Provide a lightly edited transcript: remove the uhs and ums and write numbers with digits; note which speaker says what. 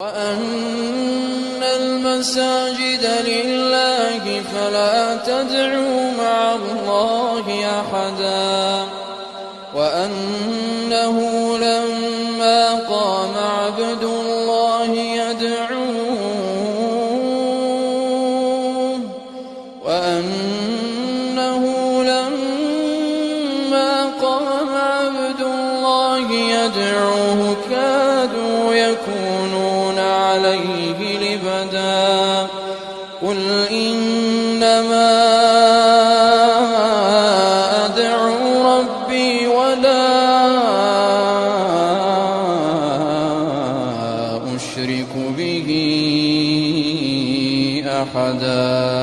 Speaker 1: وأن المساجد لله فلا تدعوا مع الله أحدا وأنه لما قام عبد الله يدعوه كادوا يكونون عليه لبدا قل إنما أدعو ربي ولا أشرك به أحدا.